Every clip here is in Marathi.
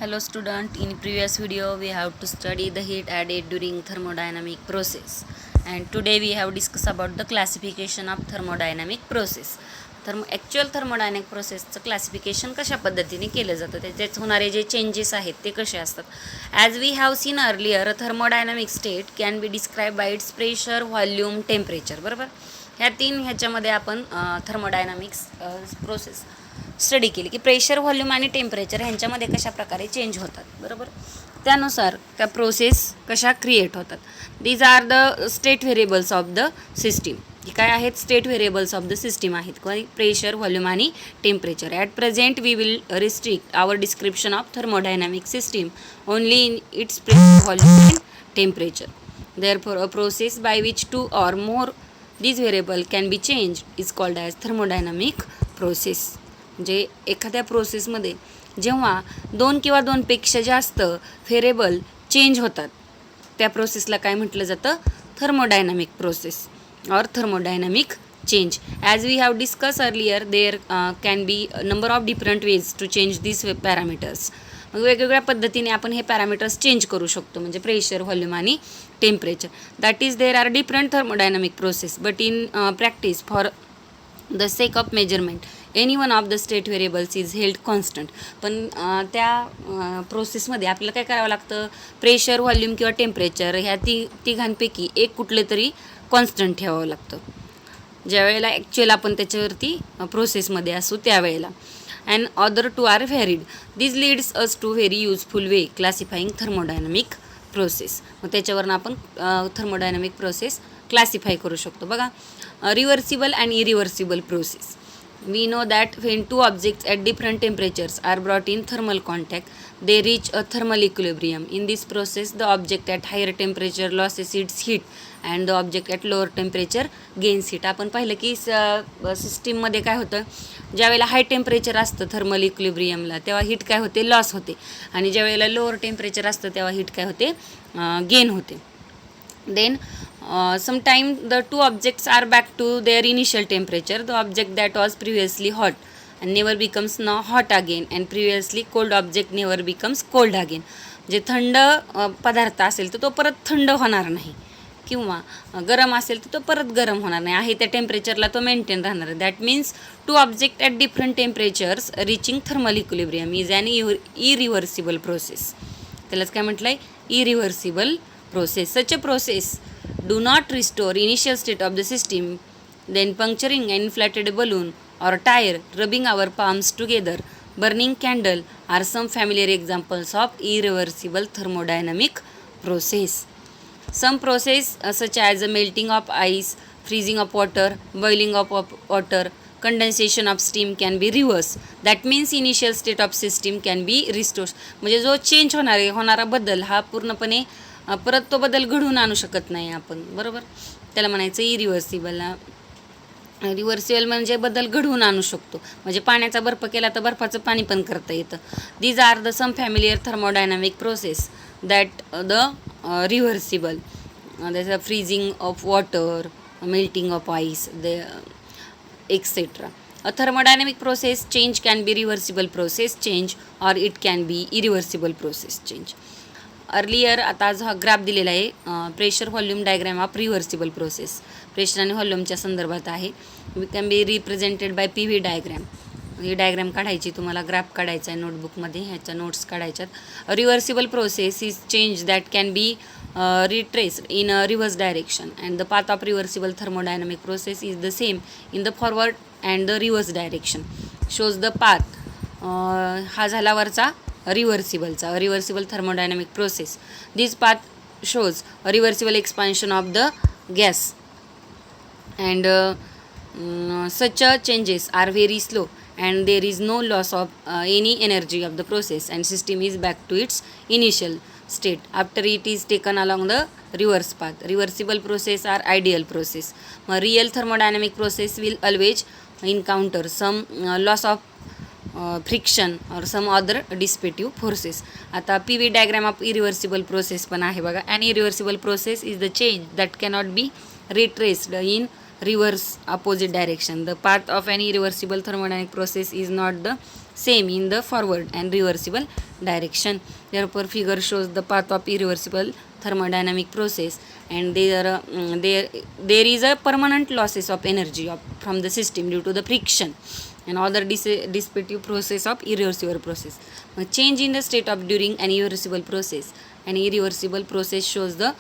Hello student, in previous video we have to study the heat added during thermodynamic process, and today we have discussed about the classification of thermodynamic process. Actual thermodynamic प्रोसेसचं क्लासिफिकेशन कशा पद्धतीने केलं जातं, त्याच्यात होणारे जे चेंजेस आहेत ते कसे असतात. As we have seen earlier, a thermodynamic state can be describe by its pressure, volume, temperature. बरोबर, ह्याच्यामध्ये आपण थर्मोडायनॅमिक्स प्रोसेस स्टडी केली की प्रेशर, व्हॉल्यूम आणि टेम्परेचर ह्यांच्यामध्ये कशा प्रकारे चेंज होतात. बरोबर, त्यानुसार त्या प्रोसेस कशा क्रिएट होतात. These are the state variables of the system. की काय आहेत state variables of the system आहेत, प्रेशर, व्हॉल्यूम आणि temperature. At present we will restrict our description of thermodynamic system only in its pressure, volume and temperature. Therefore, a process by which two or more these variable can be changed is called as thermodynamic process. म्हणजे एखाद्या प्रोसेसमध्ये जेव्हा दोन किंवा दोनपेक्षा जास्त व्हेरिएबल चेंज होतात त्या प्रोसेसला काय म्हटलं जातं, थर्मोडायनॅमिक प्रोसेस और thermodynamic change. As we have discuss earlier, there can be number of different ways to change this parameters. मग वेगवेगळ्या पद्धतीने आपण हे पॅरामीटर्स चेंज करू शकतो, म्हणजे प्रेशर, व्हॉल्यूम आणि temperature. That is there are different thermodynamic process, but in practice for the sake of measurement any one of the state variables is held constant. पण त्या प्रोसेसमध्ये आपल्याला काय करावं लागतं, प्रेशर, व्हॉल्यूम किंवा टेम्परेचर ह्या तिघांपैकी एक कुठले तरी कॉन्स्टंट ठेवावं लागतं ज्यावेळेला ॲक्च्युअल आपण त्याच्यावरती प्रोसेसमध्ये असू त्यावेळेला. And other two are varied. This leads us to very useful way classifying thermodynamic process. मग त्याच्यावरून आपण थर्मोडायनॅमिक प्रोसेस क्लासिफाय करू शकतो. बघा, reversible and irreversible process. We know that when two objects at different temperatures are brought in thermal contact, they reach a thermal equilibrium. In this process, the object at higher temperature loses its heat and the object at lower temperature gains heat. आपण पाहिलं की सिस्टीममध्ये काय होतं, ज्यावेळेला हाय टेम्परेचर असतं थर्मल इक्विलिब्रियमला तेव्हा हीट काय होते, लॉस होते, आणि ज्यावेळेला लोअर टेम्परेचर असतं तेव्हा हीट काय होते, गेन होते. Then sometimes the two objects are back to their initial temperature. The object that was previously hot and never becomes now hot again, and previously cold object never becomes cold again. जे थंड पदार्थ असेल तर तो परत थंड होणार नाही, किंवा गरम असेल तर तो परत गरम होणार नाही, आहे त्या टेम्परेचरला तो मेंटेन राहणार आहे. That means two object at different temperatures reaching thermal equilibrium is an irreversible process. त्यालाच काय म्हटलं आहे, irreversible process. Such a process do not restore initial state of the system. Then puncturing an inflated balloon or tire, rubbing our palms together, burning candle are some familiar examples of irreversible thermodynamic process. Some process such as the melting of ice, freezing of water, boiling of water, condensation of steam can be reversed. That means initial state of system can be restored. म्हणजे जो चेंज होणारा बदल हा पूर्णपणे परत तो बदल घडवून आणू शकत नाही आपण. बरोबर, त्याला म्हणायचं इरिव्हर्सिबल. रिव्हर्सिबल म्हणजे बदल घडवून आणू शकतो, म्हणजे पाण्याचा बर्फ केला तर बर्फाचं पाणी पण करता येतं. These are the some familiar thermodynamic process that the reversible. त्याचं freezing of water, melting of ice, etcetera. A thermodynamic process change can be reversible process change or it can be irreversible process change. Earlier, आता जो हा ग्राफ दिलेला आहे pressure volume diagram of reversible process, pressure आणि व्हॉल्यूमच्या संदर्भात आहे. We can be represented by PV diagram. ही डायग्राम काढायची, तुम्हाला ग्राफ काढायचा आहे नोटबुकमध्ये, ह्याच्या नोट्स काढायच्यात. Reversible process is change that can be retraced in a reverse direction, and the path of reversible thermodynamic process is the same in the forward and the reverse direction. Shows the path. हा झाला वरचा रिव्हर्सिबलचा, reversible thermodynamic process. This path shows reversible expansion of the gas, and such changes are very slow and there is no loss of any energy of the process, and system is back to its initial state after it is taken along the reverse path. Reversible process are ideal process. Real thermodynamic process will always encounter some loss of friction और सम अदर डिस्पेटिव्ह फोर्सेस. आता PV diagram of irreversible process पण आहे बघा. And irreversible process is the change that cannot be retraced in reverse opposite direction. The path of any irreversible thermodynamic process is not the same in the forward and reversible direction. Therefore, figure shows the path of irreversible thermodynamic process, and there is a permanent losses of energy from the system due to the friction and other dissipative process of irreversible process. Change in the state of during an irreversible process. An irreversible process shows the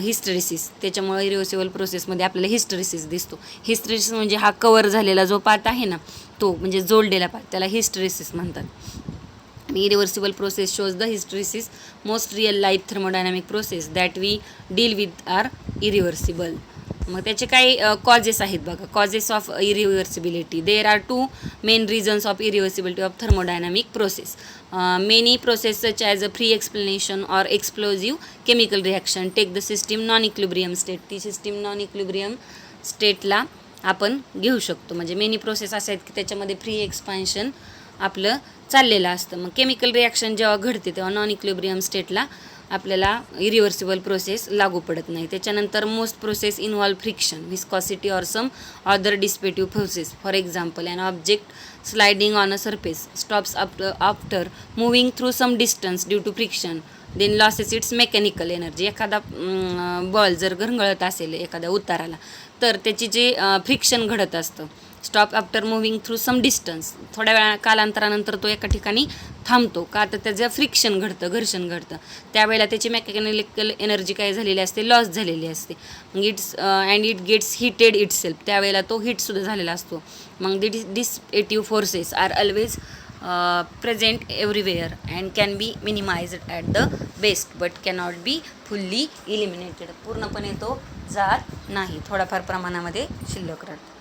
hysteresis. त्याच्यामुळे इरिव्हर्सिबल प्रोसेसमध्ये आपल्याला हिस्टरेसिस दिसतो. हिस्टरेसिस म्हणजे हा कवर झालेला जो पार्ट आहे ना, तो म्हणजे जोडलेला पार्ट, त्याला हिस्टरेसिस म्हणतात. Irreversible process shows the hysteresis. Most real life thermodynamic process that we deal with are irreversible. मग त्याचे काही कॉजेस आहेत बघा. Causes of irreversibility. There are 2 main reasons of irreversibility of thermodynamic process. Many process such as a free explanation or explosive chemical reaction take the system non equilibrium state. ती सिस्टीम नॉन इक्विलिब्रियम स्टेटला आपण घेऊ शकतो. म्हणजे मेनी प्रोसेस असे आहेत की त्याच्यामध्ये फ्री एक्सपान्शन आपलं चाललेलं असतं. मग केमिकल रिॲक्शन जेव्हा घडते तेव्हा नॉन इक्विलिब्रियम स्टेटला आपल्याला इरिव्हर्सिबल प्रोसेस लागू पडत नाही. त्याच्यानंतर most process involve friction, viscosity or some other dissipative process. For example, an object sliding on a surface stops after moving through some distance due to friction then losses its mechanical energy. एखादा बॉल जर घरंगळत असेल एखाद्या उताराला, तर त्याची जे फ्रिक्शन घडत असतं, stop after moving through some distance, थोड्या वेळा कालांतरानंतर तो एका ठिकाणी थांबतो का, तर त्याचं फ्रिक्शन घडतं, घर्षण घडतं. त्यावेळेला त्याची मेकॅनिकल एनर्जी काय झालेली असते, लॉस झालेली असते. मग and it gets heated itself, त्यावेळेला तो हिटसुद्धा झालेला असतो. मग dissipative forces are always present everywhere and can be minimized at the best but cannot be fully eliminated. पूर्णपणे तो जात नाही, थोडाफार प्रमाणामध्ये शिल्लक राहतो.